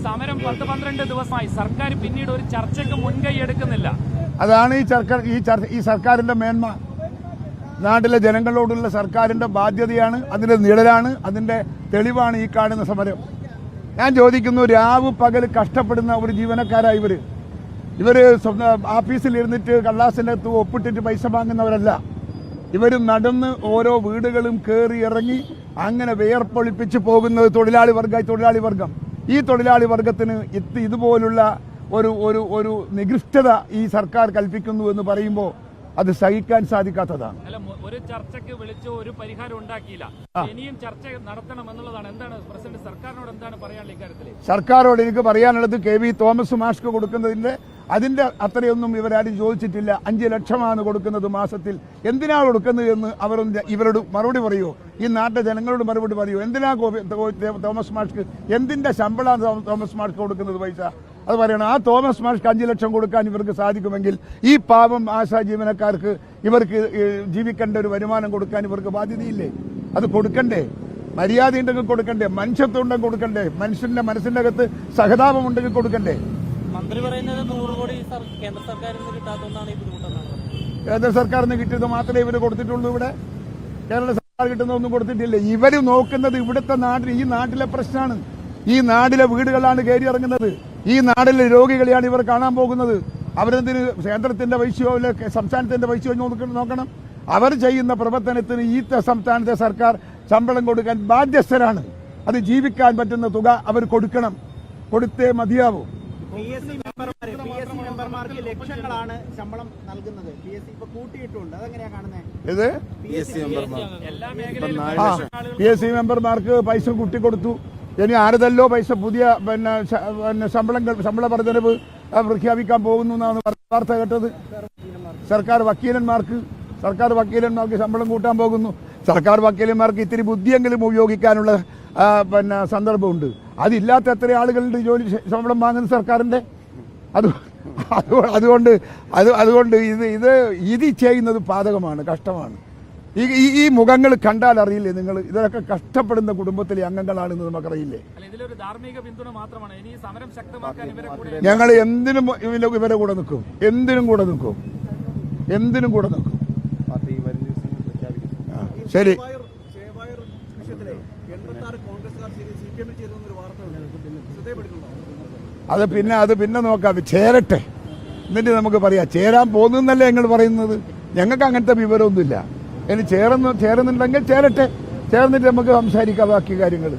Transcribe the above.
സമരം 10-12 ദിവസമായി സർക്കാർ പിന്നീട് ഒരു ചർച്ചയ്ക്ക് മുൻകൈ എടുക്കുന്നില്ല. അതാണ് ഈ സർക്കാരിന്റെ മേന്മ. നാട്ടിലെ ജനങ്ങളോടുള്ള സർക്കാരിന്റെ ബാധ്യതയാണ്, അതിന്റെ നിഴലാണ്, അതിന്റെ തെളിവാണ് ഈ കാണുന്ന സമരം. ഞാൻ ചോദിക്കുന്നു, രാവ് പകൽ കഷ്ടപ്പെടുന്ന ഒരു ജീവനക്കാരായി ഇവര് ഓഫീസിൽ ഇരുന്നിട്ട് കള്ളാസിന്റെ അടുത്ത് ഒപ്പിട്ടിട്ട് പൈസ വാങ്ങുന്നവരല്ല. ഇവർ നടന്ന് ഓരോ വീടുകളും കയറി ഇറങ്ങി അങ്ങനെ വിയർപ്പൊളിപ്പിച്ച് പോകുന്നത് തൊഴിലാളി വർഗം. ഈ തൊഴിലാളി വർഗത്തിന് ഇതുപോലുള്ള ഒരു നികൃഷ്ടത ഈ സർക്കാർ കൽപ്പിക്കുന്നു എന്ന് പറയുമ്പോൾ അത് സഹിക്കാൻ സാധിക്കാത്തതാണ്. ഒരു ചർച്ചയ്ക്ക് വിളിച്ചോ ഒരു പരിഹാരം ഉണ്ടാക്കിയില്ല, ഇനിയും ചർച്ച നടത്തണം എന്നുള്ളതാണ്. എന്താണ് പ്രസിഡന്റ് സർക്കാരിനോട് എന്താണ് പറയാനുള്ള ഇക്കാര്യത്തിൽ? സർക്കാരോട് എനിക്ക് പറയാനുള്ളത്, കെ.വി. തോമസ് മാഷ്ക്ക് അതിന്റെ അത്രയൊന്നും ഇവരാരും ചോദിച്ചിട്ടില്ല. 5 ലക്ഷമാണ് കൊടുക്കുന്നത് മാസത്തിൽ. എന്തിനാണ് കൊടുക്കുന്നത് എന്ന് ഇവരോട് മറുപടി പറയൂ. ഈ നാട്ടിലെ ജനങ്ങളോട് മറുപടി പറയൂ. എന്തിനാ തോമസ് മാഷ്ക്ക്, എന്തിന്റെ ശമ്പളമാണ് തോമസ് മാഷ്ക്ക് കൊടുക്കുന്നത് പൈസ? അത് പറയണം. ആ തോമസ് മാഷ്ക്ക് 5 ലക്ഷം കൊടുക്കാൻ ഇവർക്ക് സാധിക്കുമെങ്കിൽ ഈ പാവം ആശാ ജീവനക്കാർക്ക് ഇവർക്ക് ജീവിക്കേണ്ട ഒരു വരുമാനം കൊടുക്കാൻ ഇവർക്ക് ബാധ്യതയില്ലേ? അത് കൊടുക്കണ്ടേ? മര്യാദ ഉണ്ടെങ്കിൽ കൊടുക്കണ്ടേ? മനുഷ്യത്വം ഉണ്ടെങ്കിൽ കൊടുക്കണ്ടേ? മനുഷ്യന്റെ മനസ്സിന്റെ അകത്ത് സഹതാപം ഉണ്ടെങ്കിൽ കൊടുക്കണ്ടേ? മന്ത്രി പറയുന്നത് 100 കോടി കേന്ദ്ര സർക്കാരിൽ നിന്ന് കിട്ടാത്തതുകൊണ്ടാണ് ഈ ബുദ്ധിമുട്ടെന്നാണ്. കേന്ദ്ര സർക്കാരിൽ നിന്ന് കിട്ടിയത് മാത്രമേ ഇവര് കൊടുത്തിട്ടുള്ളൂ. ഇവിടെ കേരള സർക്കാർ കിട്ടുന്നതൊന്നും കൊടുത്തിട്ടില്ല. ഇവര് നോക്കുന്നത് ഇവിടുത്തെ ഈ നാട്ടിലെ പ്രശ്നമാണ്. ഈ നാട്ടിലെ വീടുകളാണ് കയറി ഇറങ്ങുന്നത്. ഈ നാട്ടിലെ രോഗികളെയാണ് ഇവർ കാണാൻ പോകുന്നത്. അവരെന്തിന് കേന്ദ്രത്തിന്റെ പൈസയോ അല്ലെ സംസ്ഥാനത്തിന്റെ പൈസയോ നോക്കണം? അവർ ചെയ്യുന്ന പ്രവർത്തനത്തിന് ഈ സംസ്ഥാനത്തെ സർക്കാർ ശമ്പളം കൊടുക്കാൻ ബാധ്യസ്ഥരാണ്. അത് ജീവിക്കാൻ പറ്റുന്ന തുക അവർ കൊടുക്കണം, കൊടുത്തേ മതിയാവും. മെമ്പർമാർക്ക് ലക്ഷങ്ങളാണ് ശമ്പളം നൽകുന്നത്. ഇപ്പൊ കൂട്ടിയിട്ടുണ്ട്. അതെങ്ങനെയാ കാണുന്നത്? ഇത് PSC മെമ്പർമാർക്ക് പൈസ കൂട്ടിക്കൊടുത്തു. ഇനി ആരതല്ലോ പൈസ പുതിയ ശമ്പള വർധനവ് പ്രഖ്യാപിക്കാൻ പോകുന്നു എന്നാണ് വാർത്ത കേട്ടത്. സർക്കാർ വക്കീലന്മാർക്ക് ശമ്പളം കൂട്ടാൻ പോകുന്നു. സർക്കാർ വക്കീലന്മാർക്ക് ഇത്തിരി ബുദ്ധിയെങ്കിലും ഉപയോഗിക്കാനുള്ള സന്ദർഭമുണ്ട്. അതില്ലാത്ത എത്ര ആളുകളുടെ ശമ്പളം വാങ്ങുന്ന സർക്കാരിന്റെ. അതുകൊണ്ട് ഇത് ചെയ്യുന്നത് പാതകമാണ്, കഷ്ടമാണ്. ഈ മുഖങ്ങൾ കണ്ടാൽ അറിയില്ലേ നിങ്ങൾ? ഇതൊക്കെ കഷ്ടപ്പെടുന്ന കുടുംബത്തിലെ അംഗങ്ങളാണെന്ന് നമുക്കറിയില്ലേ? ഞങ്ങൾ എന്തിനും ഇവരെ കൂടെ നിൽക്കും, എന്തിനും കൂടെ നിൽക്കും. ശരി, അത് പിന്നെ നോക്കാം. ചേരട്ടെ, എന്നിട്ട് നമുക്ക് പറയാം. ചേരാൻ പോകുന്നല്ലേ ഞങ്ങൾ പറയുന്നത്. ഞങ്ങൾക്ക് അങ്ങനത്തെ വിവരമൊന്നുമില്ല. ഇനി ചേരുന്നുണ്ടെങ്കിൽ ചേരട്ടെ, ചേർന്നിട്ട് നമുക്ക് സംസാരിക്കാം ബാക്കി കാര്യങ്ങൾ.